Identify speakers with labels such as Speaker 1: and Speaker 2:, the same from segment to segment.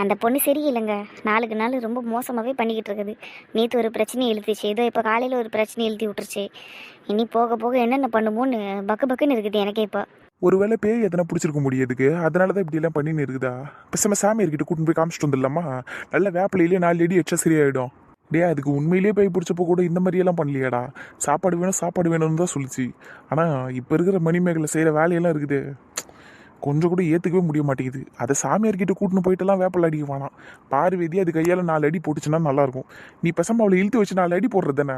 Speaker 1: அந்த பொண்ணு சரியில்லைங்க. நாளுக்கு நாள் ரொம்ப மோசமாகவே பண்ணிக்கிட்டு இருக்குது. நேற்று ஒரு பிரச்சனையை இழுத்துச்சு, ஏதோ இப்போ காலையில் ஒரு பிரச்சனையை இழுத்தி விட்டுருச்சு. இனி போக போக என்னென்ன பண்ணுமோன்னு பக்கு பக்குன்னு இருக்குது எனக்கே இப்போ.
Speaker 2: ஒருவேளை பேய் எதனா பிடிச்சிருக்க முடியாதுக்கு, அதனால தான் இப்படி எல்லாம் பண்ணின்னு இருக்குதா? பேசாம சாமியார்கிட்ட கூட்டின்னு போய் காமிச்சிட்டு வந்துடலாமா? நல்ல வேப்பிலையிலேயே 4 அடி எச்சா சரியாயிடும். டே, அதுக்கு உண்மையிலேயே பேய் பிடிச்சப்போ கூட இந்த மாதிரியெல்லாம் பண்ணலையாடா? சாப்பாடு வேணும்னு தான் சொல்லிச்சு. ஆனால் இப்போ இருக்கிற மணிமேகலை செய்கிற வேலையெல்லாம் இருக்குது, கொஞ்சம் கூட ஏற்றுக்கவே முடிய மாட்டேங்குது. அதை சாமியார்கிட்ட கூட்டின்னு போயிட்டுலாம் வேப்பில் அடிக்க வேணாம். பார்வதி அது கையால் 4 அடி போட்டுச்சுன்னா நல்லாயிருக்கும். நீ பேசாம அவளை இழுத்து வச்சு 4 அடி போடுறது தானே?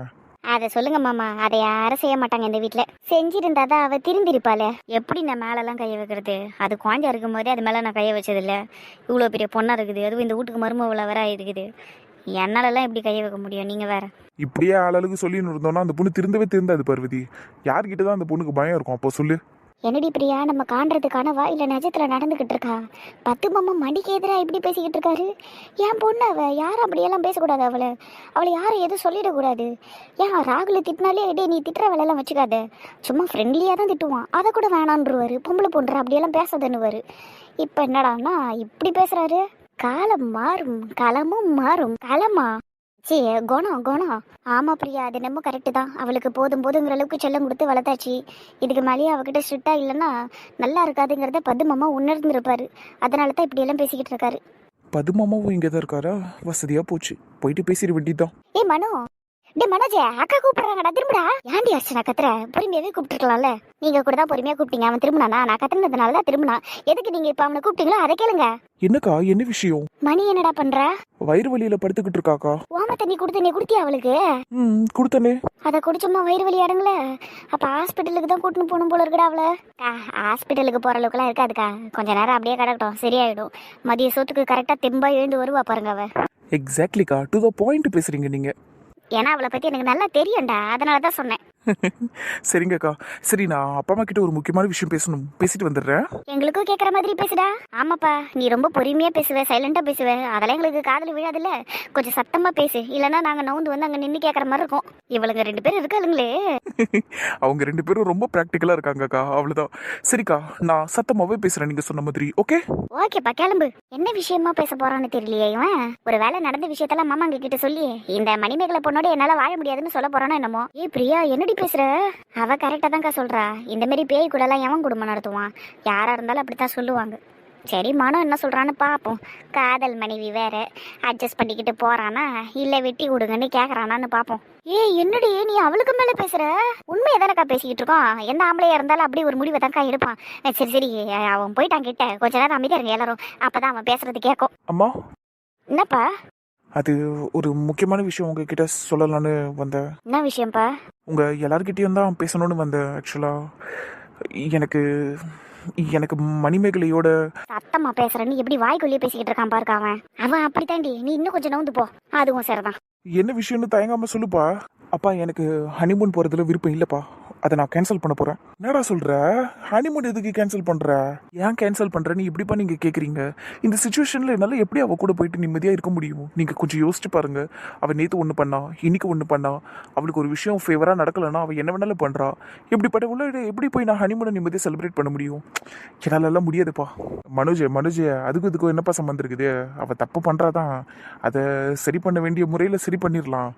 Speaker 1: அதை சொல்லுங்க மாமா, அதை யாரும் செய்ய மாட்டாங்க இந்த வீட்டில். செஞ்சிருந்தாதான் அவள் திருந்திருப்பாளே. எப்படி நான் மேலெல்லாம் கையை வைக்கிறது? அது குழந்தை இருக்கும் போதே அது மேலே நான் கையை வச்சதில்லை. இவ்வளோ பெரிய பொண்ணாக இருக்குது, அதுவும் இந்த வீட்டுக்கு மருமகளை வர இருக்குது. என்னாலலாம் எப்படி கையை வைக்க முடியும்? நீங்கள் வேற.
Speaker 2: இப்படியே ஆளாளுக்கு சொல்லின்னு இருந்தோம்னா அந்த பொண்ணு திருந்தாது பார்வதி. யார்கிட்ட தான் அந்த பொண்ணுக்கு பயம் இருக்கும்? அப்போ சொல்லு.
Speaker 1: என்னடி பிரியா, நம்ம காண்றதுக்கான வாயில நிஜத்துல நடந்துகிட்டு இருக்கா? 10 மாமா மணிக்கு எதிராக இப்படி பேசிக்கிட்டு இருக்காரு. என் பொண்ணு அவ யாரும் அப்படியெல்லாம் பேசக்கூடாது. அவளை யாரும் எதுவும் சொல்லிடக்கூடாது. ஏன் ராகுல திட்டினாலே டே நீ திட்டுற வேலையெல்லாம் வச்சுக்காத, சும்மா ஃப்ரெண்ட்லியாக தான் திட்டுவான், அதை கூட வேணான்ருவாரு. பொம்பளை பொண்ணுற அப்படியெல்லாம் பேசாதன்னுவாரு. இப்போ என்னடான்னா இப்படி பேசுறாரு. காலம் மாறும், களமும் மாறும். களமா சே குணம். ஆமா பிரியா, அது என்னமோ கரெக்டு தான். அவளுக்கு போதுங்கிற அளவுக்கு செல்லம் கொடுத்து வளர்த்தாச்சு. இதுக்கு மேலேயே அவகிட்ட ஸ்ட்ரிக்டா இல்லைன்னா நல்லா இருக்காதுங்கிறத பதுமாமா உணர்ந்துருப்பாரு. அதனால தான் இப்படி எல்லாம் பேசிக்கிட்டு இருக்காரு.
Speaker 2: பதுமாமாவும் இங்கே தான் இருக்காரா? வசதியாக போச்சு, போயிட்டு பேசிட வேண்டியதுதான்.
Speaker 1: ஏ மனோ, டே மனோஜே, அக்கா கூப்பிடுறாங்கடா, திரும்புடா. ஏன்டி அர்ச்சனா கத்துற? பொறுமையாவே கூப்பிட்டுருக்கலாம்ல. நீங்க கூட தான் பொறுமையா கூப்பிட்டீங்க. அவன் திரும்பினானா? நான் கத்துனதுனால தான் திரும்பினா. எதுக்கு நீங்க இப்ப அவனை கூப்பிட்டீங்களோ அதை கேளுங்க.
Speaker 2: என்னக்கா, என்ன விஷயம்?
Speaker 1: மணி என்னடா பண்ற?
Speaker 2: வயிறு வலியில படுத்துக்கிட்டு இருக்காக்கா.
Speaker 1: ஓம தண்ணி கொடுத்து நீ குடுத்தியா அவளுக்கு?
Speaker 2: கொடுத்தனே.
Speaker 1: அதை குடிச்சோமா வயிறு வலி அடங்கல. அப்ப ஹாஸ்பிட்டலுக்கு தான் கூட்டின்னு போகணும் போல இருக்கடா அவளை. ஹாஸ்பிட்டலுக்கு போற அளவுக்குலாம் இருக்காதுக்கா. கொஞ்ச நேரம் அப்படியே கிடக்கட்டும், சரியாயிடும். மதிய சோத்துக்கு கரெக்டா தெம்பா எழுந்து வருவா பாருங்க அவ.
Speaker 2: எக்ஸாக்ட்லிக்கா, டு த பாயிண்ட் பேசுறீங்க நீங்க.
Speaker 1: ஏன்னா அவளை பத்தி எனக்கு நல்லா தெரியும்டா, அதனாலதான் சொன்னேன்.
Speaker 2: சரிங்கக்கா. சரி, நான் அப்பா அம்மா கிட்ட ஒரு முக்கியமான விஷயம் பேசணும், பேசிட்டு வந்துடுறேன்.
Speaker 1: எங்களுக்கும் கேட்குற மாதிரி பேசுடா. ஆமாப்பா, நீ ரொம்ப பொறுமையா பேசுவ, சைலண்டா பேசுவ. அதெல்லாம் எங்களுக்கு காதுல விழாதுல்ல. கொஞ்சம் சத்தமா பேசு, இல்லைன்னா நாங்க நவுந்து வந்து அங்க நின்று கேட்கற மாதிரி இருக்கும். இவளுங்க 2 பேரும் இருக்காளுங்களே.
Speaker 2: அவங்க 2 பேரும் ரொம்ப ப்ராக்டிக்கலா இருக்காங்கக்கா, அவ்வளவுதான். சரிக்கா, நான் சத்தமாவே பேசுறேன் நீங்க சொன்ன மாதிரி. ஓகே
Speaker 1: ஓகேப்பா, கிளம்பு. என்ன விஷயமா பேச போறான்னு தெரியலையே இவன். ஒரு வேலை நடந்த விஷயத்தெல்லாம் மாமா கிட்ட சொல்லி இந்த மணிமேகலை பொண்ணோட என்னால வாழ முடியாதுன்னு சொல்ல போறானோ என்னமோ. ஏ பிரியா, என்னடி பேசுற? அவ கரெக்டா தான்க்கா சொல்றா. இந்த மாதிரி பேய் கூட எல்லாம் எவன் குடும்பம் நடத்துவான்? யாரா இருந்தாலும் அப்படித்தான் சொல்லுவாங்க. சரி, மனம் என்ன சொல்றான்னு பாப்போம். காதல் மனைவி வேற, அட்ஜஸ்ட் பண்ணிக்கிட்டு போறானா இல்ல வெட்டி விடுங்கன்னு கேக்குறானான்னு பாப்போம். ஏய் என்னடி நீ அவளுக்கு மேல பேசுற? உண்மையை தானக்கா பேசிக்கிட்டு இருக்கோம். எந்த ஆம்பளையா இருந்தாலும் அப்படி ஒரு முடிவை தான்க்கா எடுப்பான். சரி, அவன் போயிட்டான் கிட்ட, கொஞ்ச நேரம் அமைதியா இருங்க எல்லாரும், அப்பதான் அவன் பேசுறது கேட்கும்.
Speaker 2: அம்மா.
Speaker 1: என்னப்பா?
Speaker 2: அது ஒரு முக்கியமான விஷயம் உங்ககிட்ட சொல்லலான்னு வந்தேன்.
Speaker 1: என்ன விஷயம்ப்பா?
Speaker 2: உங்க எல்லார்கிட்டயும் தான் பேசணும்னு வந்தேன். ஆக்சுவலா எனக்கு எனக்கு மணிமேகலையோட.
Speaker 1: சத்தமா பேசுறேன்னு எப்படி வாய்க்குள்ளேயே பேசிக்கிட்டு இருக்கான் பாருக்க அவன். அவன் அப்படித்தாண்டி, நீ இன்னும் கொஞ்சம் நவுந்து போ. அதுவும் சரிதான்.
Speaker 2: என்ன விஷயம்னு தயங்காம சொல்லுப்பா. அப்பா, எனக்கு ஹனிமூன் போறதுல விருப்பம் இல்லப்பா. அதை நான் கேன்சல் பண்ண போறேன். என்னடா சொல்ற? ஹனிமூன் எதுக்கு கேன்சல் பண்ற? ஏன் கேன்சல் பண்ற? நீ இப்படிப்பா நீங்க கேக்குறீங்க. இந்த சுச்சுவேஷன்ல என்னால எப்படி அவ கூட போயிட்டு நிம்மதியா இருக்க முடியும்? நீங்க கொஞ்சம் யோசிச்சு பாருங்க. அவ நேத்து ஒண்ணு பண்ணா, இன்னைக்கு ஒண்ணு பண்ணா. அவளுக்கு ஒரு விஷயம் ஃபேவரா நடக்கலன்னா அவ என்ன வேணாலும் பண்றா. இப்படிப்பட்ட உள்ள எப்படி போய் நான் ஹனிமூனை நிம்மதியா செலிப்ரேட் பண்ண முடியும்? என்னால எல்லாம் முடியாதுப்பா. மனோஜ், அதுக்கும் இதுக்கும் என்னப்பா சம்மந்தம் இருக்குது? அவ தப்பு பண்றாதான், அதை சரி பண்ண வேண்டிய முறையில சரி பண்ணிடலாம்.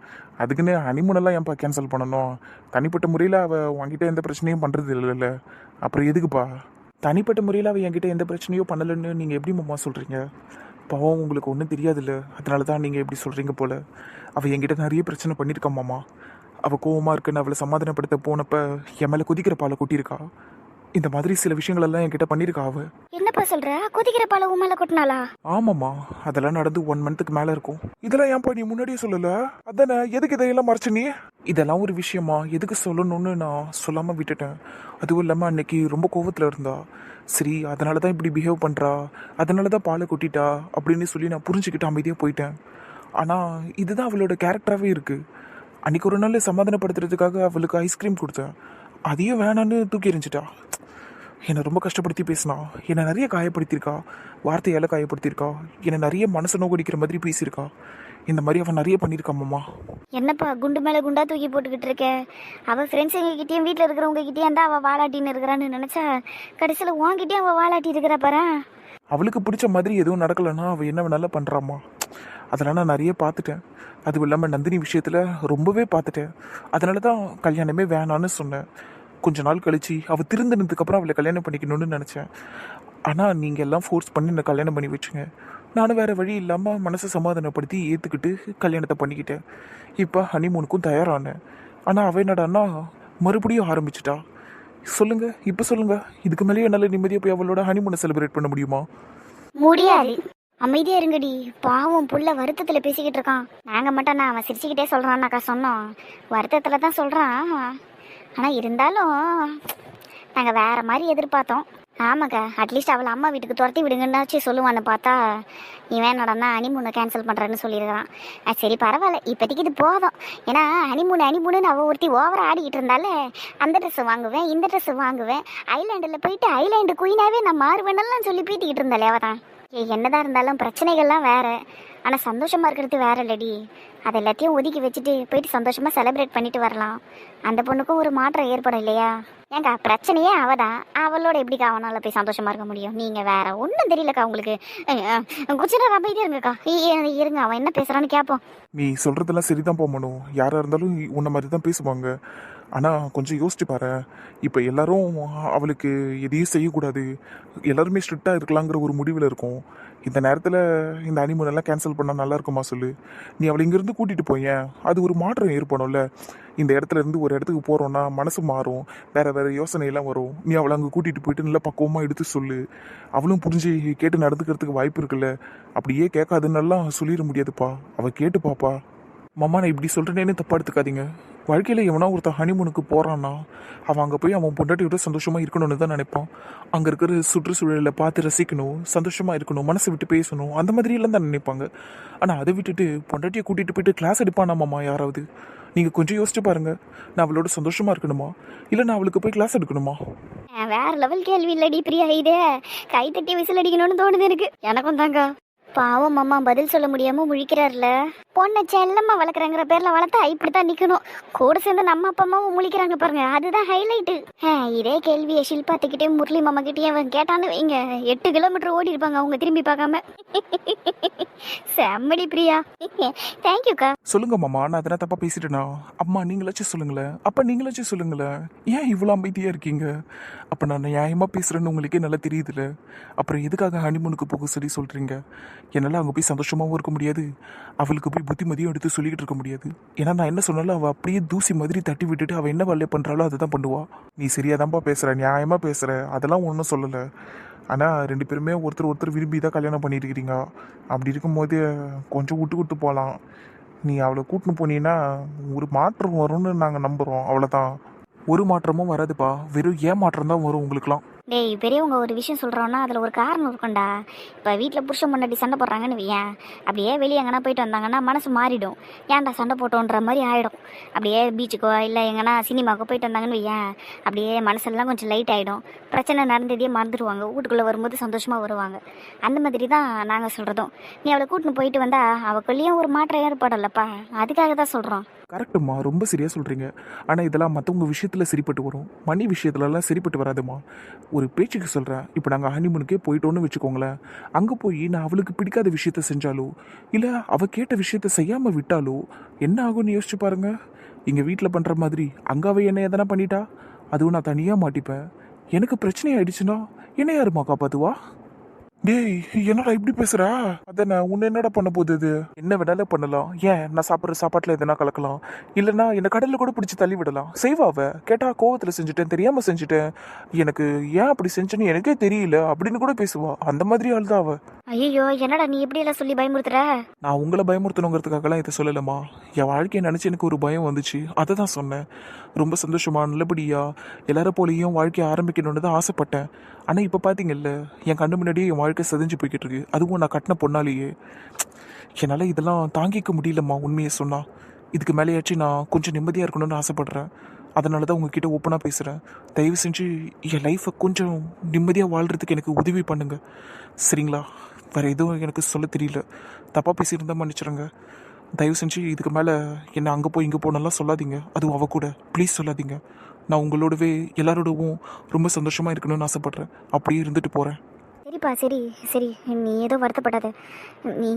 Speaker 2: அதுக்குன்னு ஹனிமூனெல்லாம் ஏன்ப்பா கேன்சல் பண்ணணும்? தனிப்பட்ட முறையில் அவள் உங்ககிட்ட எந்த பிரச்சனையும் பண்ணுறது இல்லைல்ல, அப்புறம் எதுக்குப்பா? தனிப்பட்ட முறையில் அவள் என்கிட்ட எந்த பிரச்சனையும் பண்ணலைன்னு நீங்கள் எப்படி மாமா சொல்கிறீங்க? பாவம், உங்களுக்கு ஒன்றும் தெரியாதுல்ல, அதனால தான் நீங்கள் எப்படி சொல்கிறீங்க போல். அவள் என்கிட்ட நிறைய பிரச்சனை பண்ணியிருக்கா மாமா. அவள் கோவமாக இருக்குன்னு அவளை சமாதானப்படுத்த போனப்போ என் மேலே கொதிக்கிற பாலை கொட்டியிருக்கா. இந்த மாதிரி சில விஷயங்கள் எல்லாம் என்கிட்ட பண்ணியிருக்கா அவ.
Speaker 1: என்னப்பா சொல்ற? கொதிக்கிற பாலை உன் மேல கொட்டினாளா?
Speaker 2: ஆமாம்மா, அதெல்லாம் நடந்து 1 மந்த்துக்கு மேல இருக்கும். இதெல்லாம் ஏன்பா நீ முன்னாடியே சொல்லல? அதானே, எதுக்கு இதையெல்லாம் மறைச்ச நீ? இதெல்லாம் ஒரு விஷயமா, எதுக்கு சொல்லணும்னு நான் சொல்லாம விட்டுட்டேன். அதுவும் இல்லாம அன்னைக்கு ரொம்ப கோவத்துல இருந்தா. சரி, அதனாலதான் இப்படி பிஹேவ் பண்றா, அதனாலதான் பாலை கொட்டிட்டா அப்படின்னு சொல்லி நான் புரிஞ்சுக்கிட்டு அமைதியா போயிட்டேன். ஆனா இதுதான் அவளோட கேரக்டராகவே இருக்கு. அன்னைக்கு ஒரு நாள் சமாதானப்படுத்துறதுக்காக அவளுக்கு ஐஸ்கிரீம் கொடுத்தேன், அதையும் வேணான்னு தூக்கி எறிஞ்சிட்டா. என்னை ரொம்ப கஷ்டப்படுத்தி பேசினா, என்னை நிறைய காயப்படுத்தியிருக்கா, வார்த்தையால் காயப்படுத்தியிருக்கா, என்னை நிறைய மனசை நோக்கடிக்கிற மாதிரி பேசியிருக்கா. இந்த மாதிரி அவன் நிறைய பண்ணியிருக்கா மாமா.
Speaker 1: என்னப்பா குண்டு மேலே குண்டா தூக்கி போட்டுக்கிட்டு இருக்க? அவள் ஃப்ரெண்ட்ஸ் எங்ககிட்டயும் வீட்டில் இருக்கிறவங்க கிட்டேயும் தான் அவள் வாலாட்டின்னு இருக்கிறான்னு நினச்சா கடைசியில் உன்கிட்டயும் அவள் வாலாட்டி இருக்கிறா பாரு.
Speaker 2: அவளுக்கு பிடிச்ச மாதிரி எதுவும் நடக்கலைன்னா அவள் என்ன வேணாலும் பண்ணுறாம்மா. அதெல்லாம் நான் நிறைய பார்த்துட்டேன். அதுவும் இல்லாமல் நந்தினி விஷயத்தில் ரொம்பவே பார்த்துட்டேன். அதனால தான் கல்யாணமே வேணான்னு சொன்னேன். கொஞ்ச நாள் கழிச்சு அவள் திருந்தினதுக்கப்புறம் அவளை கல்யாணம் பண்ணிக்கணும்னு நினச்சேன். ஆனால் நீங்கள் எல்லாம் ஃபோர்ஸ் பண்ணி என்னை கல்யாணம் பண்ணி வச்சுங்க. நானும் வேறு வழி இல்லாமல் மனசை சமாதானப்படுத்தி ஏற்றுக்கிட்டு கல்யாணத்தை பண்ணிக்கிட்டேன். இப்போ ஹனிமூனுக்கும் தயாரானேன். ஆனால் அவள் என்னடான்னா மறுபடியும் ஆரம்பிச்சிட்டா. சொல்லுங்கள், இப்போ சொல்லுங்கள், இதுக்கு மேலேயே என்னால் நிம்மதியாக போய் அவளோட ஹனிமூனை செலிப்ரேட் பண்ண முடியுமா?
Speaker 1: முடியாது. அமைதியா இருங்கடி. பாவம் புள்ள வருத்தத்துல பேசிக்கிட்டு இருக்கான். நாங்க மட்டும் நான் அவன் சிரிச்சுக்கிட்டே சொல்றான்னாக்கா சொன்னோம். வருத்தத்துல தான் சொல்றான். ஆனா இருந்தாலும் நாங்க வேற மாதிரி எதிர்பார்த்தோம். ஆமாக்கா, அட்லீஸ்ட் அவளை அம்மா வீட்டுக்கு துரத்தி விடுங்கன்னாச்சு சொல்லுவான்னு பார்த்தா இவன் என்னடா ஹனிமூனை கேன்சல் பண்ணுறேன்னு சொல்லியிருக்கான். சரி பரவாயில்ல, இப்போதைக்கு இது போதும். ஏன்னா ஹனிமூனுன்னு அவள் ஒருத்தி ஓவராக ஆடிக்கிட்டு இருந்தாலே அந்த ட்ரெஸ்ஸு வாங்குவேன், இந்த ட்ரெஸ்ஸு வாங்குவேன், ஐலாண்டில் போயிட்டு ஐலாண்டு குயினாவே நான் மாறுவேனெல்லாம் சொல்லி பீத்திக்கிட்டு இருந்தாலே அவள் தான். என்னதான் இருந்தாலும் பிரச்சனைகள்லாம் வேற, ஆனால் சந்தோஷமாக இருக்கிறது வேற இல்லடி. அது எல்லாத்தையும் ஒதுக்கி வச்சுட்டு போயிட்டு சந்தோஷமாக செலிப்ரேட் பண்ணிட்டு வரலாம். அந்த பொண்ணுக்கும் ஒரு மாற்றம் ஏற்படும் இல்லையா? ஏங்கா பிரச்சனையே அவதான், அவளோட எப்படிக்கா அவனால போய் சந்தோஷமா இருக்க முடியும்? நீங்க வேற ஒன்றும் தெரியலக்கா உங்களுக்கு. கொஞ்ச நேரம் அமைதியா இருங்கக்கா. இருங்க, அவன் என்ன பேசுறான்னு கேட்போம்.
Speaker 2: நீ சொல்கிறதெல்லாம் சரிதான் போகணும். யாராக இருந்தாலும் உன்ன மாதிரி தான் பேசுவாங்க. ஆனால் கொஞ்சம் யோசிச்சு பாரு. இப்போ எல்லாரும் அவளுக்கு எதையும் செய்யக்கூடாது, எல்லாருமே ஸ்ட்ரிக்டாக இருக்கலாங்கிற ஒரு முடிவில் இருக்கும். இந்த நேரத்தில் இந்த அனிமலெல்லாம் கேன்சல் பண்ணால் நல்லா இருக்குமா சொல்லு? நீ அவளை இங்கேருந்து கூட்டிகிட்டு போயேன், அது ஒரு மாற்றம் ஏற்படும்ல. இந்த இடத்துல இருந்து ஒரு இடத்துக்கு போகிறோன்னா மனசு மாறும், வேறு யோசனையெல்லாம் வரும். நீ அவளை அங்கே கூட்டிகிட்டு போயிட்டு நல்லா பக்குவமாக எடுத்து சொல்லு. அவளும் புரிஞ்சு கேட்டு நடந்துக்கிறதுக்கு வாய்ப்பு இருக்குல்ல. அப்படியே கேட்காதுன்னெல்லாம் சொல்லிட முடியாதுப்பா. அவள் கேட்டு பாப்பா. மாமா, நான் இப்படி சொல்கிறேனேன்னு தப்பா எடுத்துக்காதீங்க. வாழ்க்கையில் எவனா ஒருத்தன் ஹனிமூனுக்கு போகிறான்னா அவன் அங்கே போய் அவன் பொண்டாட்டியோட சந்தோஷமாக இருக்கணும்னு தான் நினைப்பான். அங்கே இருக்கிற சுற்றுச்சூழலை பார்த்து ரசிக்கணும், சந்தோஷமாக இருக்கணும், மனசை விட்டு பேசணும், அந்த மாதிரியெல்லாம் தான் நினைப்பாங்க. ஆனால் அதை விட்டுட்டு பொண்டாட்டியை கூட்டிகிட்டு போயிட்டு கிளாஸ் எடுப்பானா மாமா யாராவது? நீங்கள் கொஞ்சம் யோசிச்சு பாருங்கள். நான் அவளோட சந்தோஷமாக இருக்கணுமா, இல்லை நான் அவளுக்கு போய் கிளாஸ் எடுக்கணுமா?
Speaker 1: வேற லெவல் கேள்வி இல்லடி பிரியா. இதே கை தட்டி விசில் அடிக்கணும்னு தோணுது எனக்கு. எனக்கும் தாங்க. பாவம் அம்மா பதில் சொல்ல முடியாம முழிக்கிறாருல. பொண்ணை செல்லம்மா வளர்க்குறாங்கிற பேர்ல வளர்த்தா இப்படித்தான் நிக்கணும். கூட சேர்ந்து நம்ம அப்பா அம்மாவும் முழிக்கிறாங்க பாருங்க, அதுதான் ஹைலைட்டு. இதே கேள்வியை ஷில்பாத்துக்கிட்டே முரளி மாமா கிட்டே அவன் கேட்டான்னு வைங்க, 8 கிலோமீட்டர் ஓடி இருப்பாங்க அவங்க திரும்பி பார்க்காம. செம்மடி பிரியா. தேங்க்யூக்கா.
Speaker 2: சொல்லுங்க மாமா, நான் அதெல்லாம் தப்பா பேசிட்டேனா? அம்மா நீங்களாச்சும் சொல்லுங்களேன், அப்பா நீங்களாச்சும் சொல்லுங்களேன். ஏன் இவ்வளோ அமைதியா இருக்கீங்க? அப்போ நான் நியாயமா பேசுறேன்னு உங்களுக்கே நல்லா தெரியுதுல்ல. அப்புறம் எதுக்காக ஹனிமூனுக்கு போக சொல்றீங்க? என்னால் அங்கே போய் சந்தோஷமாகவும் இருக்க முடியாது, அவளுக்கு போய் புத்திமதியும் எடுத்து சொல்லிக்கிட்டு இருக்க முடியாது. ஏன்னா நான் என்ன சொன்னாலும் அவள் அப்படியே தூசி மாதிரி தட்டி விட்டுட்டு அவள் என்ன வேலையை பண்ணுறாளோ அதை தான் பண்ணுவா. நீ சரியாதான்ப்பா பேசுகிற, நியாயமாக பேசுகிற, அதெல்லாம் ஒன்றும் சொல்லலை. ஆனால் 2 பேருமே ஒருத்தர் விரும்பி தான் கல்யாணம் பண்ணியிருக்கிறீங்க. அப்படி இருக்கும்போது கொஞ்சம் விட்டு போகலாம். நீ அவளை கூட்டின்னு போனீங்கன்னா ஒரு மாற்றம் வரும்னு நாங்கள் நம்புகிறோம். அவ்வளோதான். ஒரு மாற்றமும் வராதுப்பா, வெறும் ஏமாற்றம் தான் வரும் உங்களுக்குலாம்.
Speaker 1: டேய் பெரியவங்க ஒரு விஷயம் சொல்கிறோன்னா அதில் ஒரு காரணம் இருக்கும்டா. இப்போ வீட்டில் புருஷன் முன்னாடி சண்டை போடுறாங்கன்னு வையேன், அப்படியே வெளியே எங்கன்னா போயிட்டு வந்தாங்கன்னா மனசு மாறிடும். ஏன்டா சண்டை போட்டோன்ற மாதிரி ஆகிடும். அப்படியே பீச்சுக்கோ இல்லை எங்கன்னா சினிமாக்கோ போயிட்டு வந்தாங்கன்னு வையேன், அப்படியே மனசெல்லாம் கொஞ்சம் லைட் ஆகிடும். பிரச்சனை நடந்ததே மறந்துடுவாங்க, வீட்டுக்குள்ளே வரும்போது சந்தோஷமாக வருவாங்க. அந்த மாதிரி தான் நாங்கள் சொல்கிறதும். நீ அவளை கூட்டின்னு போயிட்டு வந்தா அவளுக்குள்ளேயும் ஒரு மாற்றம் ஏற்படலப்பா, அதுக்காக தான் சொல்கிறோம்.
Speaker 2: கரெக்டுமா, ரொம்ப சரியாக சொல்கிறீங்க. ஆனால் இதெல்லாம் மற்றவங்க விஷயத்தில் சரிப்பட்டு வரும், மணி விஷயத்துலலாம் சரிப்பட்டு வராதுமா. ஒரு பேச்சுக்கு சொல்கிறேன். இப்போ நாங்கள் ஹனிமூனுக்கே போயிட்டோன்னு வச்சுக்கோங்களேன். அங்கே போய் நான் அவளுக்கு பிடிக்காத விஷயத்த செஞ்சாலோ இல்லை அவள் கேட்ட விஷயத்த செய்யாமல் விட்டாலோ என்ன ஆகும்னு யோசிச்சு பாருங்க. எங்கள் வீட்டில் பண்ணுற மாதிரி அங்கே அவள் என்ன எதனா பண்ணிட்டா, அதுவும் நான் தனியாக மாட்டிப்பேன். எனக்கு பிரச்சனை ஆயிடுச்சுன்னா என்ன யாருமா காப்பாத்துவா? டேய், என்னடா இப்படி பேசுற? அதானே, உன்னை என்னடா பண்ண போகுது? இது என்ன வேணாலும் பண்ணலாம். ஏன் நான் சாப்பிட்ற சாப்பாட்டில் எதனா கலக்கலாம், இல்லைன்னா என்னை கடலில் கூட பிடிச்சி தள்ளி விடலாம். செய்வாவ கேட்டா கோவத்தில் செஞ்சுட்டேன், தெரியாமல் செஞ்சுட்டேன், எனக்கு ஏன் அப்படி செஞ்சேன்னு எனக்கே தெரியல அப்படின்னு கூட பேசுவா. அந்த மாதிரி ஆள் தான் அவ.
Speaker 1: ஐயோ, என்னடா நீ எப்படி எல்லாம் சொல்லி பயமுறுத்துற?
Speaker 2: நான் உங்களை பயமுறுத்தணுங்கிறதுக்காகலாம் இதை சொல்லலம்மா. என் வாழ்க்கையை நினச்சி எனக்கு ஒரு பயம் வந்துச்சு, அதை தான் சொன்னேன். ரொம்ப சந்தோஷமா நல்லபடியா எல்லாரும் போலையும் வாழ்க்கையை ஆரம்பிக்கணும்னு தான் ஆசைப்பட்டேன். ஆனால் இப்போ பார்த்தீங்கல்ல, என் கண்ணு முன்னாடியே என் வாழ்க்கை செதஞ்சு போய்கிட்டு இருக்கு, அதுவும் நான் கட்டின பொண்ணாலேயே. என்னால் இதெல்லாம் தாங்கிக்க முடியலம்மா. உண்மையை சொன்னால் இதுக்கு மேலேயாச்சும் நான் கொஞ்சம் நிம்மதியாக இருக்கணும்னு ஆசைப்பட்றேன். அதனால தான் உங்ககிட்ட ஓப்பனாக பேசுகிறேன். தயவு செஞ்சு என் லைஃப்பை கொஞ்சம் நிம்மதியாக வாழ்கிறதுக்கு எனக்கு உதவி பண்ணுங்க, சரிங்களா? வேறு எதுவும் எனக்கு சொல்ல தெரியல, தப்பாக பேசியிருந்தால் மன்னிச்சிடுங்க. தயவு செஞ்சு இதுக்கு மேலே என்ன அங்கே போய் இங்கே போனெல்லாம் சொல்லாதீங்க, அதுவும் அவ கூட ப்ளீஸ் சொல்லாதீங்க. நான் உங்களோடவே எல்லாரோடவும் ரொம்ப சந்தோஷமாக இருக்கணும்னு ஆசைப்பட்றேன், அப்படியே இருந்துட்டு போகிறேன்.
Speaker 1: சரிப்பா, சரி சரி, நீ ஏதோ வருத்தப்படாத. நீ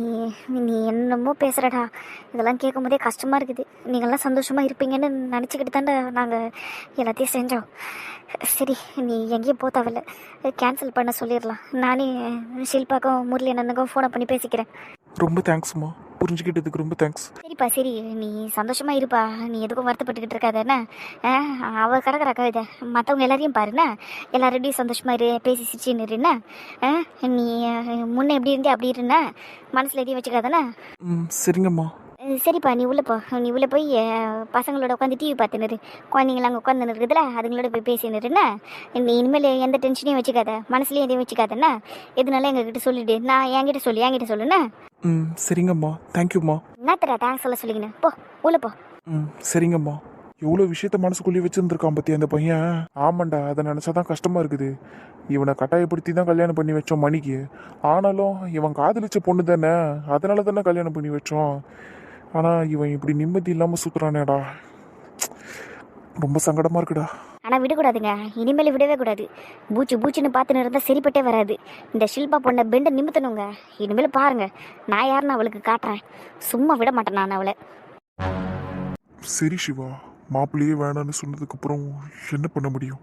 Speaker 1: நீ என்னமோ பேசுகிறடா. இதெல்லாம் கேட்கும்போதே கஷ்டமாக இருக்குது. நீங்கள்லாம் சந்தோஷமாக இருப்பீங்கன்னு நினச்சிக்கிட்டு தாண்டா நாங்கள் எல்லாத்தையும் செஞ்சோம். சரி, நீ எங்கேயும் போக தேவையில்ல. கேன்சல் பண்ண சொல்லிடலாம். நானே ஷில்பாக்கும் முரளி அண்ணனுக்கும் ஃபோனை பண்ணி பேசிக்கிறேன்.
Speaker 2: ரொம்ப தேங்க்ஸ்மா, புரிஞ்சுக்கிட்டதுக்கு ரொம்ப தேங்க்ஸ்.
Speaker 1: சரிப்பா, சரி, நீ சந்தோஷமா இருப்பா. நீ எதுக்கும் வருத்தப்பட்டுக்கிட்டு இருக்காத என்ன. அவ கிடக்குறாக்கா இதை மற்றவங்க எல்லாரையும் பாருண்ணா. எல்லாரோடையும் சந்தோஷமா இரு, பேசி சிரிச்சின்னு இருண்ணா. நீ முன்ன எப்படி இருந்தே அப்படி இருண்ணா. மனசில் எதையும் வச்சுக்காதானே.
Speaker 2: சரிங்கம்மா.
Speaker 1: சரிப்பா, நீ உள்ளே போ. நீ உள்ளே போய் பசங்களோட உட்காந்து டிவி பார்த்துன்னு குழந்தைங்கள அங்கே உட்காந்து இருக்குதுல, அதுங்களோட போய் பேசினுருண்ணா. நீ இனிமேல் எந்த டென்ஷனையும் வச்சுக்காத, மனசுலையும் எதையும் வச்சுக்காதண்ணா. எதுனாலும் எங்ககிட்ட சொல்லிவிடு. நான் என்கிட்ட சொல்லுண்ணா.
Speaker 2: சரிங்கம்மா, தேங்க்யூம்மா.
Speaker 1: என்னத்தரா தேங்க்ஸ் சொல்ல சொல்லிங்கண்ணா. போ உள்ளே போ.
Speaker 2: சரிங்கம்மா. எவ்வளோ விஷயத்த மனசுக்குள்ளேயே வச்சுருந்துருக்கான் பற்றி அந்த பையன். ஆமாண்டா, அதை நினச்சாதான் கஷ்டமாக இருக்குது. இவனை கட்டாயப்படுத்தி தான் கல்யாணம் பண்ணி வச்சோம் மணிக்கு. ஆனாலும் இவன் காதலிச்ச பொண்ணு தானே, அதனால தானே கல்யாணம் பண்ணி வச்சோம். ஆனால் இவன் இப்படி நிம்மதி இல்லாமல் சுற்றுறானேடா, ரொம்ப சங்கடமாக இருக்குடா.
Speaker 1: ஆனால் விடக்கூடாதுங்க, இனிமேல் விடவே கூடாது. பூச்சின்னு பார்த்துன்னு இருந்தால் சரிப்பட்டே வராது. இந்த ஷில்பா பொண்ணை பெண்டை நிமித்தணுங்க. இனிமேல் பாருங்க, நான் யாருன்னு அவளுக்கு காட்டுறேன். சும்மா விட மாட்டேன் நான் அவளை.
Speaker 2: சரி சிவா, மாப்பிள்ளையே வேணான்னு சொன்னதுக்கப்புறம் என்ன பண்ண முடியும்?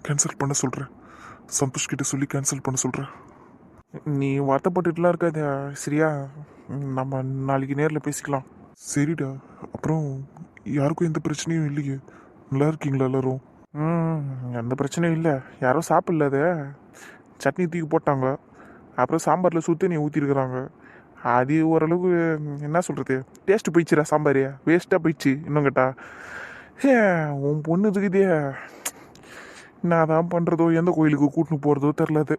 Speaker 2: கேன்சல் பண்ண சொல்கிறேன். சந்தோஷ் கிட்ட சொல்லி கேன்சல் பண்ண சொல்கிறேன். நீ வருத்தப்பட்டுட்டுலாம் இருக்காத சரியா? நம்ம நாளைக்கு நேரில் பேசிக்கலாம். சரிடா. அப்புறம் யாருக்கும் எந்த பிரச்சனையும் இல்லையே? நல்லா இருக்கீங்களா எல்லாரும்? எந்த பிரச்சனையும் இல்லை. யாரும் சாப்பிடல, அதை சட்னி தூக்கி போட்டாங்க. அப்புறம் சாம்பாரில் சுத்தண்ணி ஊற்றிருக்கிறாங்க. அது ஓரளவுக்கு என்ன சொல்கிறது, டேஸ்ட்டு போயிடுச்சுடா. சாம்பார் வேஸ்ட்டாக போயிடுச்சு. இன்னும் கேட்டா உன் பொண்ணு இருக்குதே, நான் தான் பண்ணுறதோ எந்த கோயிலுக்கு கூட்டின்னு போகிறதோ தெரில. அது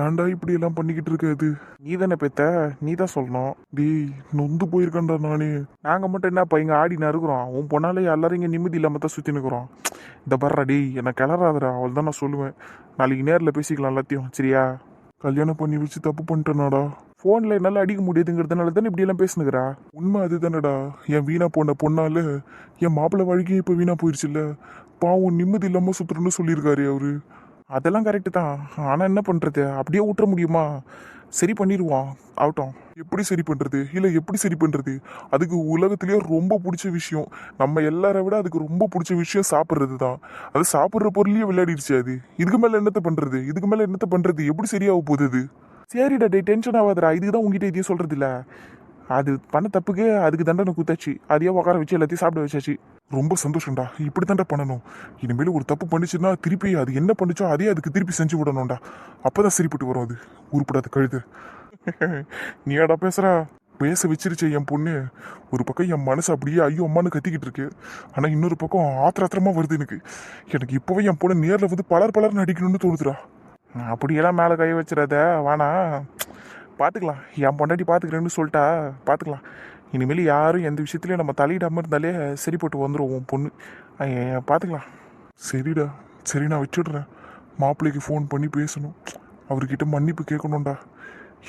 Speaker 2: ஏன்டா இப்படி எல்லாம் பண்ணிக்கிட்டு இருக்காது? நீ தானே பெத்த, நீ தான் சொல்லணும். டேய், நொந்து போயிருக்கேன்டா நானே. நாங்கள் மட்டும் என்னப்பா இங்கே ஆடினா இருக்கிறோம், உன் பொண்ணாலே எல்லாரும் இங்கே நிம்மதி இல்லாமல் தான் சுற்றி நிற்கிறோம். இந்த பர்றா டேய், என்னை கிளறாதடா, அவள் தான் நான் சொல்லுவேன். நாளைக்கு நேரில் பேசிக்கலாம் எல்லாத்தையும் சரியா? கல்யாணம் பண்ணி வச்சு தப்பு பண்ணிட்டேனாடா. ஃபோனில் என்னால் அடிக்க முடியாதுங்கிறதுனால தானே இப்படியெல்லாம் பேசுனுக்கிறா. உண்மை அது தானடா. என் வீணா போன பொண்ணால என் மாப்பிள்ளை வாழ்க்கையே இப்போ வீணா போயிடுச்சுல்ல. பாவம் நிம்மதி இல்லாமல் சுற்றுன்னு சொல்லியிருக்காரு அவரு. அதெல்லாம் கரெக்டு தான். ஆனால் என்ன பண்ணுறது, அப்படியே விட்டுற முடியுமா? சரி பண்ணிடுவான் ஆகட்டும். எப்படி சரி பண்ணுறது, இல்லை எப்படி சரி பண்ணுறது? அதுக்கு உலகத்துலேயே ரொம்ப பிடிச்ச விஷயம், நம்ம எல்லாரை விட அதுக்கு ரொம்ப பிடிச்ச விஷயம் சாப்பிட்றது தான். அது சாப்பிட்ற பொருளையே விளையாடிடுச்சு அது. இதுக்கு மேலே என்னத்தை பண்ணுறது? எப்படி சரியாக போகுது அது? சரிடா டே, டென்ஷன் ஆகாதடா. இதுக்கு தான் உங்ககிட்ட இதையும் சொல்கிறது இல்லை. அது பண்ண தப்புக்கு அதுக்கு தண்டனை குத்தாச்சு. அதையே உட்கார வச்சு எல்லாத்தையும் சாப்பிட வச்சாச்சு. ரொம்ப சந்தோஷம்டா. இப்படி தாண்டா பண்ணணும். இனிமேல் ஒரு தப்பு பண்ணிச்சுன்னா திருப்பி அது என்ன பண்ணிச்சோ அதே அதுக்கு திருப்பி செஞ்சு விடணும்டா. அப்போதான் சரிப்பட்டு வரும். அது உருப்படாத கழுது. நீ ஏடா பேசுறா? பேச வச்சிருச்சே என் பொண்ணு. ஒரு பக்கம் என் மனசு அப்படியே ஐயோ அம்மானு கத்திக்கிட்டு இருக்கு. ஆனால் இன்னொரு பக்கம் ஆத்திரமா வருது எனக்கு இப்போவே என் பொண்ணு நேரில் வந்து பலர் நடிக்கணும்னு தோணுதுடா. அப்படியெல்லாம் மேலே கை வச்சிடாத, வேணா பார்த்துக்கலாம். என் பொண்டாட்டி பார்த்துக்கிறேன்னு சொல்லிட்டா பார்த்துக்கலாம். இனிமேல் யாரும் எந்த விஷயத்துலையும் நம்ம தலையிடாமல் இருந்தாலே சரிப்பட்டு வந்துடும் உன் பொண்ணு. பார்த்துக்கலாம். சரிடா, சரி நான் வச்சுடுறேன். மாப்பிள்ளைக்கு ஃபோன் பண்ணி பேசணும், அவர்கிட்ட மன்னிப்பு கேட்கணும்டா.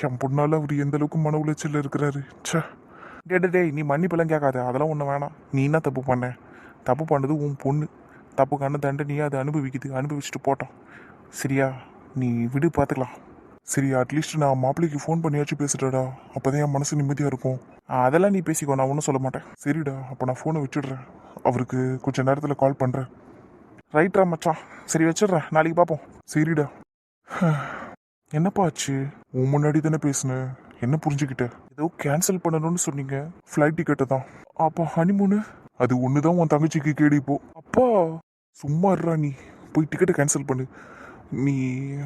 Speaker 2: என் பொண்ணால் அவர் எந்த அளவுக்கு மன உளைச்சலில் இருக்கிறாரு. சே டேய், நீ மன்னிப்பெல்லாம் கேட்காத, அதெல்லாம் ஒன்றும் வேணாம். நீ என்ன தப்பு பண்ண? தப்பு பண்ணது உன் பொண்ணு. தப்புக்கான தண்டனையே அதை அனுபவிச்சுட்டு போட்டோம் சரியா? நீ விடு, பார்த்துக்கலாம். சரி, அட்லீஸ்ட் நான் மாப்பிள்ளைக்கு ஃபோன் பண்ணியாச்சும் பேசுகிறேடா. அப்போ தான் என் மனசு நிம்மதியாக இருக்கும். அதெல்லாம் நீ பேசிக்கோ, நான் ஒன்றும் சொல்ல மாட்டேன். சரிடா, அப்போ நான் ஃபோனை வச்சுடுறேன். அவருக்கு கொஞ்சம் நேரத்தில் கால் பண்ணுறேன். ரைட்ரா மச்சான், சரி வச்சிடுறேன், நாளைக்கு பார்ப்போம். சரிடா. என்னப்பா ஆச்சு? உன் முன்னாடி தானே பேசுனேன், என்ன புரிஞ்சுக்கிட்ட? ஏதோ கேன்சல் பண்ணணும்னு சொன்னீங்க. ஃப்ளைட் டிக்கெட்டை தான். அப்போ ஹனிமூனு? அது ஒன்று தான் உன் தங்கச்சிக்கு கேடு இப்போ. அப்பா சும்மா இருறா, நீ போய் டிக்கெட்டை கேன்சல் பண்ணு. நீ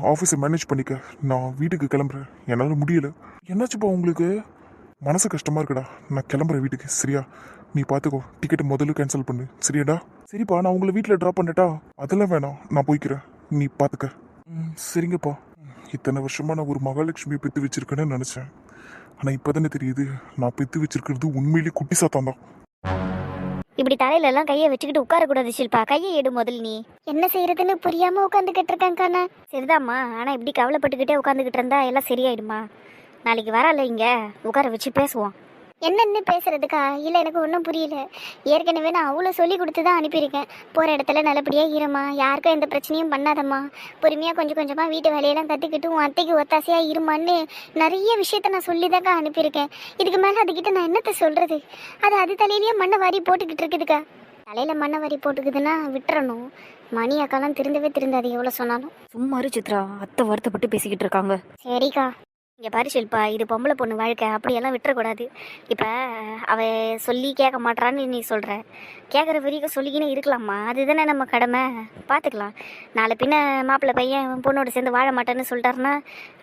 Speaker 2: ஆஃபீஸை மேனேஜ் பண்ணிக்க, நான் வீட்டுக்கு கிளம்புறேன். என்னால் முடியலை. என்னாச்சுப்பா உங்களுக்கு? மனசு கஷ்டமாக இருக்குடா. நான் கிளம்புறேன் வீட்டுக்கு சரியா? நீ பார்த்துக்கோ, டிக்கெட்டை முதல்ல கேன்சல் பண்ணு சரியாடா? சரிப்பா, நான் உங்களை வீட்டில் ட்ராப் பண்ணட்டா? அதெல்லாம் வேணாம், நான் போய்க்கிறேன், நீ பார்த்துக்க. சரிங்கப்பா. இத்தனை வருஷமாக நான் ஒரு மகாலட்சுமியை பெற்று வச்சிருக்கேன்னு நினச்சேன். ஆனால் இப்போ தானே தெரியுது, நான் பெற்று வச்சிருக்கிறது உண்மையிலேயே குட்டி சாத்தான் தான்.
Speaker 1: இப்படி தலையில எல்லாம் கையை வச்சுக்கிட்டு உட்காரக்கூடாது ஷில்பா. கையை எடு முதல். நீ என்ன செய்யறதுன்னு புரியாம உட்காந்துக்கிட்டு இருக்காங்க. சரிதாம்மா, ஆனா இப்படி கவலைப்பட்டுக்கிட்டே உட்காந்துக்கிட்டு இருந்தா எல்லாம் சரியாயிடுமா? நாளைக்கு வரல, இங்க உட்கார வச்சு பேசுவோம். என்னென்னு பேசுறதுக்கா? இல்லை, எனக்கு ஒன்றும் புரியல. ஏற்கனவே நான் அவ்வளோ சொல்லி கொடுத்து தான் அனுப்பியிருக்கேன். போகிற இடத்துல நல்லபடியாக இருமா, யாருக்கும் எந்த பிரச்சனையும் பண்ணாதம்மா, பொறுமையாக கொஞ்சம் கொஞ்சமாக வீட்டு வேலையெல்லாம் கற்றுக்கிட்டு உன் அத்தைக்கு ஒத்தாசையாக இருமான்னு நிறைய விஷயத்த நான் சொல்லி தாக்கா அனுப்பியிருக்கேன். இதுக்கு மேலே அதுக்கிட்ட நான் என்னத்தை சொல்கிறது? அது தலையிலேயே மண்ணை வாரி போட்டுக்கிட்டு இருக்குதுக்கா. தலையில் மண்ணை வாரி போட்டுக்குதுன்னா விட்டுறணும். மணி அக்காலாம் திருந்தவே திருந்தாது எவ்வளோ சொன்னாலும்.
Speaker 3: சும்மா இரு சித்ரா, அத்தை வருத்தப்பட்டு பேசிக்கிட்டு இருக்காங்க.
Speaker 1: சரிக்கா. இங்கே பாரு ஷில்பா, இது பொம்பளை பொண்ணு வாழ்க்கை, அப்படியெல்லாம் விட்டுறக்கூடாது. இப்போ அவ சொல்லி கேட்க மாட்டான்னு நீ சொல்கிற. கேட்குற வரைக்கும் சொல்லிக்கினே இருக்கலாமா? அதுதானே நம்ம கடமை. பார்த்துக்கலாம். நாளை பின்ன மாப்பிள்ளை பையன் பொண்ணோட சேர்ந்து வாழ மாட்டேன்னு சொல்லிட்டாருன்னா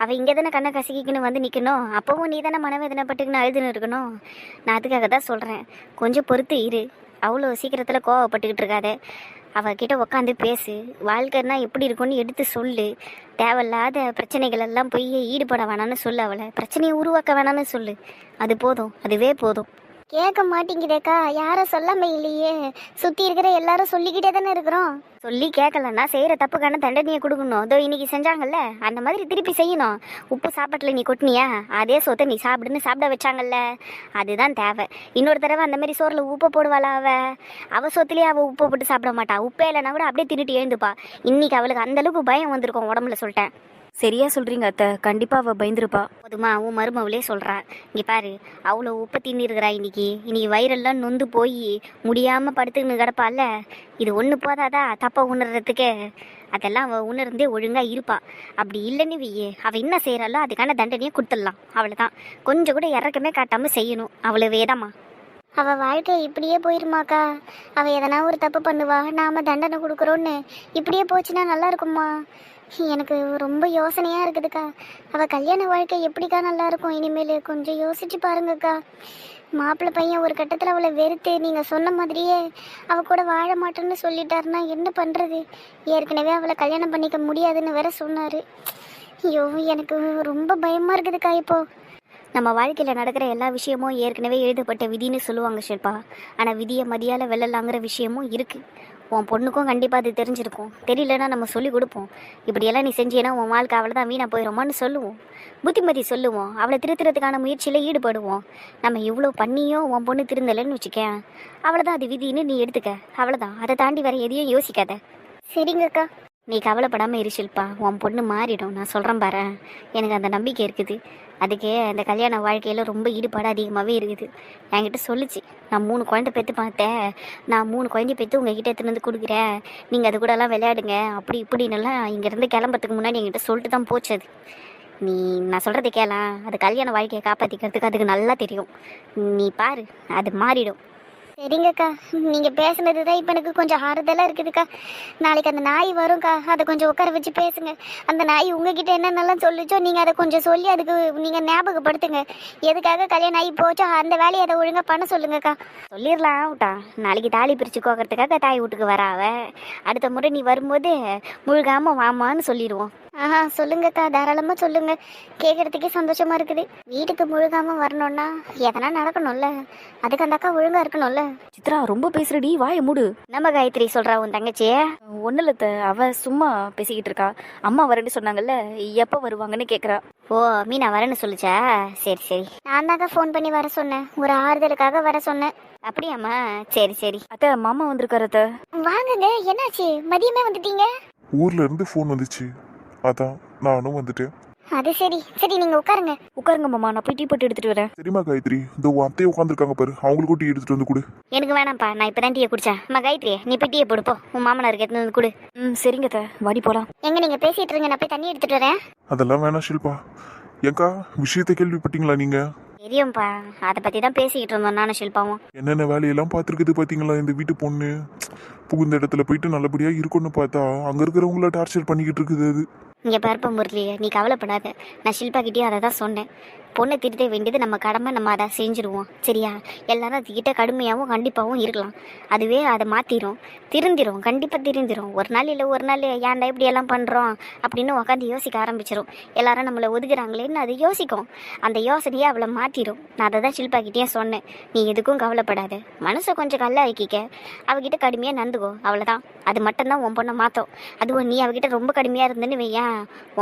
Speaker 1: அவள் இங்கே தானே கண்ணை கசக்கிக்கின்னு வந்து நிற்கணும். அப்போவும் நீ தானே மனவேதனைப்பட்டுக்கின்னு அழுதுன்னு இருக்கணும். நான் அதுக்காக தான் சொல்கிறேன், கொஞ்சம் பொறுத்து இரு. அவ்வளோ சீக்கிரத்தில் கோவப்பட்டுக்கிட்டு இருக்காத. அவகிட்ட உக்காந்து பேசு. வாழ்க்கைன்னா எப்படி இருக்கும்னு எடுத்து சொல்லு. தேவையில்லாத பிரச்சனைகள் எல்லாம் போய் ஈடுபட வேணாம்னு சொல்லு. அவளை பிரச்சனையை உருவாக்க வேணாம்னு சொல்லு. அது போதும், அதுவே போதும். கேட்க மாட்டேங்குதேக்கா. யாரும் சொல்லாம இல்லையே, சுற்றி இருக்கிற எல்லாரும் சொல்லிக்கிட்டே தானே இருக்கிறோம். சொல்லி கேட்கலன்னா செய்கிற தப்புக்கான தண்டனையை கொடுக்கணும். அதோ இன்னைக்கு செஞ்சாங்கல்ல, அந்த மாதிரி திருப்பி செய்யணும். உப்பு சாப்பாட்டில் நீ கொட்டினியா, அதே சொத்தை நீ சாப்பிடுன்னு சாப்பிட வச்சாங்கல்ல, அதுதான் தேவை. இன்னொரு தடவை அந்த மாதிரி சோறில் உப்பை போடுவாளா? அவள் சொத்துலேயே அவள் உப்பை போட்டு சாப்பிட மாட்டா. உப்பே இல்லைன்னா கூட அப்படியே தின்னுட்டு எழுந்துப்பா. இன்னைக்கு அவளுக்கு அந்தளவுக்கு பயம் வந்திருக்கும் உடம்புல, சொல்லிட்டேன்.
Speaker 3: சரியா சொல்றீங்க அத்தை, கண்டிப்பா அவ பயந்துருப்பா.
Speaker 1: போதுமா? உன் மருமவளே சொல்கிறா. இங்கே பாரு, அவ்வளோ உப்பை தின்னிருக்கிறா. இன்னைக்கு வயிறெல்லாம் நொந்து போய் முடியாமல் படுத்துக்கின்னு கிடப்பால. இது ஒன்று போதாதா தப்பை உணர்றதுக்கு? அதெல்லாம் அவள் உணர்ந்தே ஒழுங்காக இருப்பா. அப்படி இல்லைன்னு வையே, அவள் என்ன செய்கிறாளோ அதுக்கான தண்டனையை கொடுத்துடலாம். அவளை தான் கொஞ்சம் கூட இறக்கமே காட்டாமல் செய்யணும். அவ்வளோ வேதாம்மா. அவள் வாழ்க்கை இப்படியே போயிருமாக்கா? அவள் எதனா ஒரு தப்பு பண்ணுவா, நாம் தண்டனை கொடுக்குறோன்னு இப்படியே போச்சுன்னா நல்லா இருக்குமா? எனக்கு ரொம்ப யோசனையாக இருக்குதுக்கா. அவள் கல்யாண வாழ்க்கை எப்படிக்கா நல்லா இருக்கும் இனிமேல்? கொஞ்சம் யோசிச்சு பாருங்கக்கா. மாப்பிள்ளை பையன் ஒரு கட்டத்தில் அவளை வெறுத்து நீங்கள் சொன்ன மாதிரியே அவள் கூட வாழ மாட்டேன்னு சொல்லிட்டாருன்னா என்ன பண்ணுறது? ஏற்கனவே அவளை கல்யாணம் பண்ணிக்க முடியாதுன்னு வேற சொன்னார். ஐயோ, எனக்கு ரொம்ப பயமாக இருக்குதுக்கா. இப்போது நம்ம வாழ்க்கையில் நடக்கிற எல்லா விஷயமும் ஏற்கனவே எழுதப்பட்ட விதின்னு சொல்லுவாங்க ஷில்பா. ஆனால் விதியை மதியால் வெல்லலாங்கிற விஷயமும் இருக்குது. உன் பொண்ணுக்கும் கண்டிப்பாக அது தெரிஞ்சிருக்கும். தெரியலன்னா நம்ம சொல்லி கொடுப்போம். இப்படியெல்லாம் நீ செஞ்சேன்னா உன் வாழ்க்கை அவளை தான் வீணாக போயிடுமான்னு சொல்லுவோம். புத்திமதி சொல்லுவோம். அவளை திருத்துறதுக்கான முயற்சியில் ஈடுபடுவோம். நம்ம இவ்வளோ பண்ணியும் உன் பொண்ணு திருந்தலைன்னு வச்சுக்கேன், அவ்வளோதான் அது விதின்னு நீ எடுத்துக்க. அவ்வளோதான், அதை தாண்டி வேறு எதையும் யோசிக்காத. சரிங்கக்கா. நீ கவலைப்படாமல் இரு ஷில்பா, உன் பொண்ணு மாறிடும். நான் சொல்கிறேன் பாரு, எனக்கு அந்த நம்பிக்கை இருக்குது. அதுக்கே அந்த கல்யாண வாழ்க்கையில் ரொம்ப ஈடுபாடு அதிகமாகவே இருக்குது. என்கிட்ட சொல்லிச்சு, நான் 3 குழந்தை பெற்று பார்த்தேன், நான் 3 குழந்தை பெற்று உங்ககிட்ட எடுத்துன்னு வந்து கொடுக்குறேன், நீங்கள் அது கூடலாம் விளையாடுங்க அப்படி இப்படின்னுலாம் இங்கேருந்து கிளம்புறதுக்கு முன்னாடி என்கிட்ட சொல்லிட்டு தான் போச்சு. அது நான் சொல்கிறத கேளேன். அது கல்யாண வாழ்க்கையை காப்பாற்றிக்கிறதுக்கு அதுக்கு நல்லா தெரியும். நீ பாரு, அது மாறிடும். சரிங்கக்கா, நீங்கள் பேசுனது தான் இப்போ எனக்கு கொஞ்சம் ஆறுதலாக இருக்குதுக்கா. நாளைக்கு அந்த நாய் வரும்க்கா, அதை கொஞ்சம் உட்கார வச்சு பேசுங்க. அந்த நாய் உங்ககிட்ட என்னென்னலாம் சொல்லிச்சோ நீங்கள் அதை கொஞ்சம் சொல்லி அதுக்கு நீங்கள் ஞாபகப்படுத்துங்க. எதுக்காக கல்யாணம் ஆகி போச்சோ அந்த வேலையை அதை ஒழுங்காக பண்ண சொல்லுங்கக்கா. சொல்லிடலாம் விட்டா. நாளைக்கு தாலி பிரித்து கோக்கிறதுக்காக தாய் வீட்டுக்கு வராவ. அடுத்த முறை நீ வரும்போது முழுகாமல் வாமான்னு சொல்லிடுவோம். சொல்லுங்கக்கா, தாராளமாக சொல்லுங்க. கேட்குறதுக்கே சந்தோஷமா இருக்குது. வீட்டுக்கு முழுகாமல் வரணும்னா எதனா நடக்கணும்ல, அதுக்கு அந்த அக்கா ஒழுங்காக இருக்கணும்ல.
Speaker 3: சித்ரா ரொம்ப பேசுறடி, வாயை மூடு.
Speaker 1: நம்ம காயத்ரி சொல்கிறா உன் தங்கச்சியே?
Speaker 3: ஒன்றும் இல்லை அத்தை, அவ சும்மா பேசிக்கிட்டு இருக்கா. அம்மா வரேன்னு சொன்னாங்கல்ல, எப்போ வருவாங்கன்னு கேட்குறா.
Speaker 1: ஓ, மீனா வரேன்னு சொல்லிச்சா? சரி சரி. நான் தாங்க ஃபோன் பண்ணி வர சொன்னேன், ஒரு ஆறுதலுக்காக வர சொன்னேன். அப்படியாம்மா? சரி சரி.
Speaker 3: அத்தை, மாமா வந்திருக்காரு அத்தை.
Speaker 1: வாங்குங்க. என்னாச்சு? மதியமே வந்துட்டீங்க?
Speaker 2: ஊர்ல இருந்து ஃபோன் வந்துச்சு, அதான் நானும் வந்துட்டேன்.
Speaker 1: அது சரி. சரி, நீங்க உட்காருங்க.
Speaker 3: உட்காருங்க மாமா, நான் போய் டீ போட்டு எடுத்துட்டு வரேன்.
Speaker 2: சரிம்மா காயத்ரி, இந்த அத்தையை உட்காந்துருக்காங்க பாரு, அவங்களுக்கும் டீ எடுத்துட்டு வந்து கொடு.
Speaker 1: எனக்கு வேணாம்ப்பா, நான் இப்போ தான் டீயை குடிச்சேன். அம்மா காயத்ரி, நீ போய் டீயை போடுப்போ, உன் மாமனாருக்கு எடுத்துட்டு வந்து கொடு.
Speaker 3: சரிங்க அத்தை, வாடி போலாம்.
Speaker 1: எங்க நீங்க பேசிட்டு இருங்க, நான் போய் தண்ணி எடுத்துட்டு வரேன்.
Speaker 2: அதெல்லாம் வேணாம் ஷில்பா. ஏங்கா, விஷயத்தை கேள்விப்பட்டீங்களா நீங்க?
Speaker 1: தெரியும்ப்பா, அதை பத்தி தான் பேசிக்கிட்டு இருந்தோம் நானும் ஷில்பாவும்.
Speaker 2: என்னென்ன வேலையெல்லாம் பார்த்துருக்குது பார்த்தீங்களா இந்த வீட்டு பொண்ணு? புகுந்த இடத்துல போயிட்டு நல்லபடியா இருக்கும்னு பார்த்தா அங்க இருக்கிறவங்கள டார்ச்சர் பண்ணிக்கிட்டு இருக்குது அது.
Speaker 1: இங்கே பார்ப்ப முரளி, நீ கவலைப்படாத. நான் ஷில்பா கிட்டேயும் அதை தான் சொன்னேன். பொண்ணை திருத்த வேண்டியது நம்ம கடமை, நம்ம அதை செஞ்சுருவோம். சரியா? எல்லாரும் அதுக்கிட்ட கடுமையாகவும் கண்டிப்பாகவும் இருக்கலாம். அதுவே அதை மாற்றிடும், திருந்திரும், கண்டிப்பாக திருந்திரும். ஒரு நாள் இல்லை ஒரு நாள் ஏன்டா இப்படி எல்லாம் பண்ணுறோம் அப்படின்னு உட்காந்து யோசிக்க ஆரம்பிச்சிடும். எல்லாரும் நம்மளை ஒதுக்குறாங்களேன்னு அது யோசிக்கும். அந்த யோசனையை அவளை மாற்றிடும். நான் அதை தான் ஷில்பா கிட்டேயும் சொன்னேன். நீ எதுக்கும் கவலைப்படாத, மனசை கொஞ்சம் கல்ல ஆக்கிக்க, அவகிட்ட கடுமையாக நந்துக்கோ, அவ்வளோதான். அது மட்டும்தான் உன் பொண்ணை மாற்றும். அதுவும் நீ அவகிட்ட ரொம்ப கடுமையாக இருந்தேன்னு வையன்,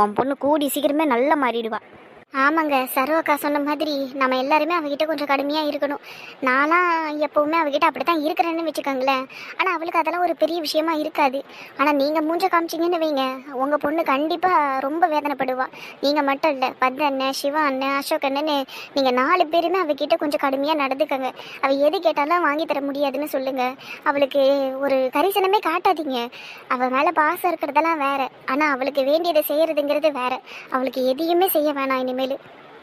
Speaker 1: உன் பொண்ணு கூடி சீக்கிரமே நல்லா மாறிடுவா. ஆமாங்க, சரோக்கா சொன்ன மாதிரி நம்ம எல்லாருமே அவகிட்ட கொஞ்சம் கடுமையாக இருக்கணும். நான்லாம் எப்போவுமே அவகிட்ட அப்படி தான் இருக்கிறேன்னு வச்சுக்கோங்களேன். ஆனால் அவளுக்கு அதெல்லாம் ஒரு பெரிய விஷயமா இருக்காது. ஆனால் நீங்கள் மூஞ்ச காமிச்சிங்கன்னு வைங்க, உங்கள் பொண்ணு கண்டிப்பாக ரொம்ப வேதனைப்படுவா. நீங்கள் மட்டும் இல்லை, பத் அண்ணன், சிவா அண்ணன், அசோக் அண்ணன்னு நீங்கள் 4 பேருமே அவகிட்ட கொஞ்சம் கடுமையாக நடந்துக்கங்க. அவள் எது கேட்டாலும் வாங்கி தர முடியாதுன்னு சொல்லுங்கள். அவளுக்கு ஒரு கரிசனமே காட்டாதீங்க. அவள் மேலே பாசம் இருக்கிறதெல்லாம் வேற, ஆனால் அவளுக்கு வேண்டியதை செய்கிறதுங்கிறது வேற. அவளுக்கு எதையுமே செய்ய வேணாம் இனிமேல்.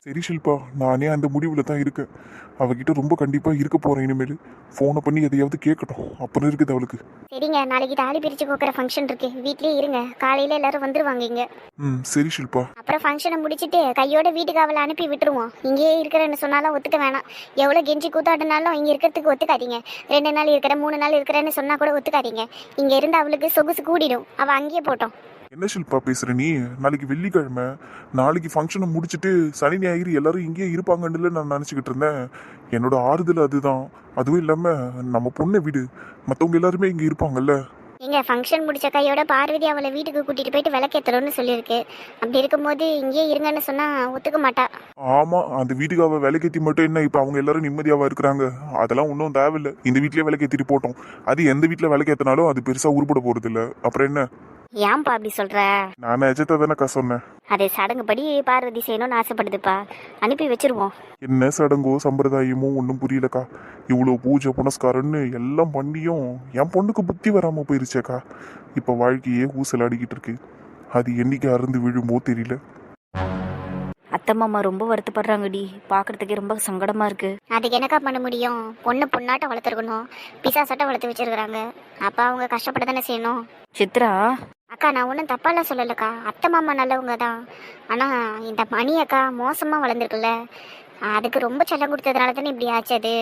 Speaker 2: சரி ஷில்பா, நானே அந்த முடிவில் தான் இருக்கேன். அவகிட்ட ரொம்ப கண்டிப்பாக இருக்க போகிறேன் இனிமேல். ஃபோனை பண்ணி எதையாவது கேட்கட்டும், அப்புறம் இருக்குது அவளுக்கு.
Speaker 1: சரிங்க, நாளைக்கு தாலி பிரித்து கோக்கிற ஃபங்க்ஷன் இருக்கு, வீட்லயே இருங்க. காலையில் எல்லாரும் வந்துருவாங்க இங்க.
Speaker 2: சரி ஷில்பா.
Speaker 1: அப்புறம் ஃபங்க்ஷனை முடிச்சுட்டு கையோட வீட்டுக்கு அவளை அனுப்பி விட்டுருவோம். இங்கேயே இருக்கிறேன்னு சொன்னாலும் ஒத்துக்க வேணாம். எவ்வளோ கெஞ்சி கூத்தாடினாலும் இங்கே இருக்கிறதுக்கு ஒத்துக்காதீங்க. 2 நாள் இருக்கிற 3 நாள் இருக்கிறேன்னு சொன்னால் கூட ஒத்துக்காதீங்க. இங்கே இருந்து அவளுக்கு சொகுசு கூடிடும். அவள் அங்கேயே போட்டோம்.
Speaker 2: என்ன ஷில்பா பேசுற நீ? நாளைக்கு வெள்ளிக்கிழமை, நாளைக்கு ஃபங்க்ஷனை முடிச்சுட்டு சனி ஞாயிறு எல்லாரும் இங்கேயே இருப்பாங்கன்னு நான் நினச்சிக்கிட்டு இருந்தேன். என்னோட ஆறுதல் அதுதான். அதுவும் இல்லாமல் நம்ம பொண்ணை விடு, மற்றவங்க எல்லாருமே இங்கே இருப்பாங்கல்ல.
Speaker 1: எங்க ஃபங்க்ஷன் முடிச்ச கையோட பார்வதி அவளை வீட்டுக்கு கூட்டிட்டு போயிட்டு விளக்கேற்றணும்னு சொல்லியிருக்கு. அப்படி இருக்கும்போது இங்கேயே இருங்கன்னு சொன்னா ஒத்துக்க மாட்டா.
Speaker 2: ஆமாம், அந்த வீட்டுக்கு அவள் விலைக்கேற்றி மட்டும் என்ன இப்போ அவங்க எல்லாரும் நிம்மதியாவா இருக்கிறாங்க? அதெல்லாம் ஒன்றும் தேவையில்லை. இந்த வீட்லேயே விலைக்கேற்றிட்டு போட்டோம். அது எந்த வீட்டில் விலைக்கேற்றினாலும் அது பெருசாக உருப்பட போகிறது இல்லை. அப்புறம் என்ன?
Speaker 3: ஏன்பா அப்படி சொல்கிற?
Speaker 2: நான் நிஜத்தை தானேக்கா சொன்னேன்.
Speaker 3: அது சடங்குப்படி பார்வதி செய்யணும்னு ஆசைப்படுதுப்பா. அனுப்பி வச்சிருவோம்.
Speaker 2: என்ன சடங்கோ சம்பிரதாயமோ ஒன்றும் புரியலக்கா. இவ்வளோ பூஜை புனஸ்காரம்னு எல்லாம் பண்ணியும் என் பொண்ணுக்கு புத்தி வராமல் போயிருச்சேக்கா. இப்போ வாழ்க்கையே ஊசல் அடிக்கிட்டு இருக்கு. அது என்னைக்கு அறுந்து விழுமோ தெரியல.
Speaker 3: அத்தை மாமா ரொம்ப வருத்தப்படுறாங்கடி. பார்க்கறதுக்கே ரொம்ப சங்கடமாக இருக்கு.
Speaker 1: அதுக்கு என்னக்கா பண்ண முடியும்? பொண்ணு பொண்ணாட்டம் வளர்த்துருக்கணும், பிசாசாட்டம் வளர்த்து வச்சிருக்கிறாங்க. அப்போ அவங்க கஷ்டப்பட தானே செய்யணும்.
Speaker 3: சித்ரா,
Speaker 1: அக்கா நான் ஒன்றும் தப்பாலாம் சொல்லலக்கா. அத்தை மாமா நல்லவங்க தான். ஆனால் இந்த மணி அக்கா மோசமாக வளர்ந்துருக்குல்ல, அதுக்கு ரொம்ப செல்லம் கொடுத்ததுனால தானே இப்படி ஆச்சு அது.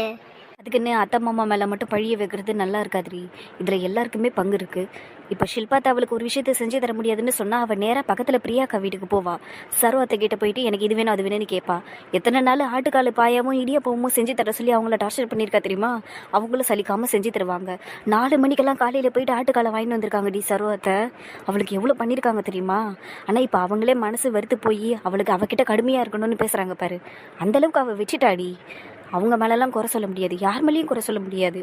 Speaker 3: அதுக்குன்னு அத்தை மாமா மேலே மட்டும் பழிய வைக்கிறது நல்லா இருக்காதுரி. இதில் எல்லாருக்குமே பங்கு இருக்குது. இப்போ ஷில்பாத்தை அவளுக்கு ஒரு விஷயத்த செஞ்சு தர முடியாதுன்னு சொன்னால் அவள் நேராக பக்கத்தில் பிரியாக்கா வீட்டுக்கு போவா. சரோ அத்தை கிட்ட போயிட்டு எனக்கு இது வேணும் அது வேணும்னு கேட்பா. எத்தனை நாள் ஆட்டுக்கால் பாயாவும் இடியப்பமும் செஞ்சு தர சொல்லி அவங்கள டார்ச்சர் பண்ணியிருக்கா தெரியுமா? அவங்களும் சலிக்காமல் செஞ்சு தருவாங்க. 4 மணிக்கெல்லாம் காலையில் போயிட்டு ஆட்டுக்காலை வாங்கிட்டு வந்திருக்காங்கடி சரோ அத்தை. அவளுக்கு எவ்வளோ பண்ணியிருக்காங்க தெரியுமா? ஆனால் இப்போ அவங்களே மனசு வெறுத்து போய் அவளுக்கு அவகிட்ட கடுமையாக இருக்கணும்னு பேசுகிறாங்க பாரு. அந்தளவுக்கு அவள் வச்சுட்டாடி. அவங்க மேலெல்லாம் குறை சொல்ல முடியாது, யார் மேலேயும் குறை சொல்ல முடியாது.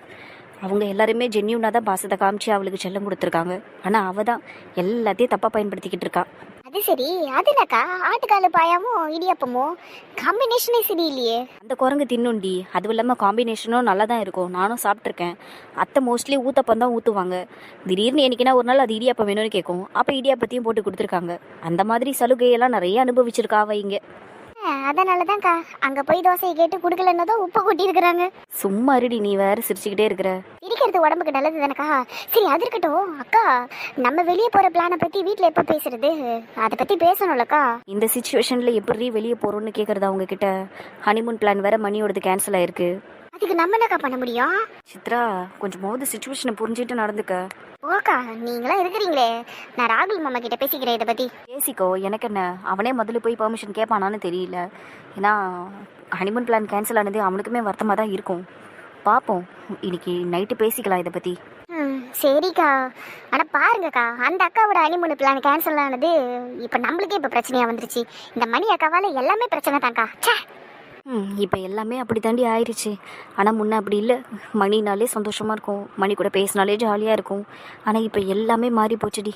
Speaker 3: அவங்க எல்லாருமே ஜென்யூனாக தான் பாசத்தை காமிச்சு அவளுக்கு செல்லம் கொடுத்துருக்காங்க. ஆனால் அவள் தான் எல்லாத்தையும் தப்பாக பயன்படுத்திக்கிட்டு இருக்கா.
Speaker 1: அது சரி, அதுலக்கா ஆட்டுக்காலு பாயாமும் இடியப்பமும் காம்பினேஷனே சரியில்லையே.
Speaker 3: அந்த குரங்கு தின்னுண்டி. அதுவும் இல்லாமல் காம்பினேஷனும் நல்லா தான் இருக்கும். நானும் சாப்பிட்ருக்கேன். அத்தை மோஸ்ட்லி ஊத்தப்பம் தான் ஊற்றுவாங்க. திடீர்னு என்னைக்குன்னா ஒரு நாள் அது இடியாப்பம் வேணும்னு கேட்கும். அப்போ இடியாப்பத்தையும் போட்டு கொடுத்துருக்காங்க. அந்த மாதிரி சலுகையெல்லாம் நிறைய அனுபவிச்சிருக்கா அவ இங்கே.
Speaker 1: அதனால தான்க்கா அங்கே போய் தோசையை கேட்டு கொடுக்கலன்னு தான் உப்பு கொட்டி இருக்கிறாங்க.
Speaker 3: சும்மா இருடி, நீ வேற சிரிச்சுக்கிட்டே இருக்கிற.
Speaker 1: இருக்கிறது உடம்புக்கு நல்லது தானக்கா. சரி அது இருக்கட்டும் அக்கா, நம்ம வெளியே போகிற பிளானை பற்றி வீட்டில் எப்போ பேசுறது? அதை பற்றி பேசணும்லக்கா.
Speaker 3: இந்த சுச்சுவேஷனில் எப்படி வெளியே போகிறோன்னு கேட்குறதா அவங்க கிட்ட? ஹனிமூன் பிளான் வேற மணியோடது கேன்சல் ஆயிருக்கு.
Speaker 1: அதுக்கு நம்ம என்னக்கா பண்ண முடியும்?
Speaker 3: சித்ரா, கொஞ்சமாவது சுச்சுவேஷனை புரிஞ்சுட்டு நடந்துக்க.
Speaker 1: ஓக்கா, நீங்களாம் இருக்கிறீங்களே, நான் ராகுல் மாமா கிட்ட பேசிக்கிறேன் இதை பற்றி.
Speaker 3: பேசிக்கோ, எனக்கு என்ன. அவனே முதல்ல போய் பெர்மிஷன் கேட்பானான்னு தெரியல. ஏன்னா ஹனிமூன் பிளான் கேன்சல் ஆனது அவனுக்குமே வருத்தமாக தான் இருக்கும். பார்ப்போம், இன்னைக்கு நைட்டு பேசிக்கலாம் இதை பற்றி.
Speaker 1: சரிக்கா. ஆனால் பாருங்கக்கா, அந்த அக்காவோட ஹனிமூன் பிளான் கேன்சல் ஆனது இப்போ நம்மளுக்கே இப்போ பிரச்சனையாக வந்துருச்சு. இந்த மணி அக்காவால் எல்லாமே பிரச்சனை தான்க்கா. சே,
Speaker 3: இப்போ எல்லாமே அப்படி தாண்டி ஆயிடுச்சு. ஆனால் முன்ன அப்படி இல்லை. மணினாலே சந்தோஷமாக இருக்கும், மணி கூட பேசினாலே ஜாலியாக இருக்கும். ஆனால் இப்போ எல்லாமே மாறி போச்சுடி.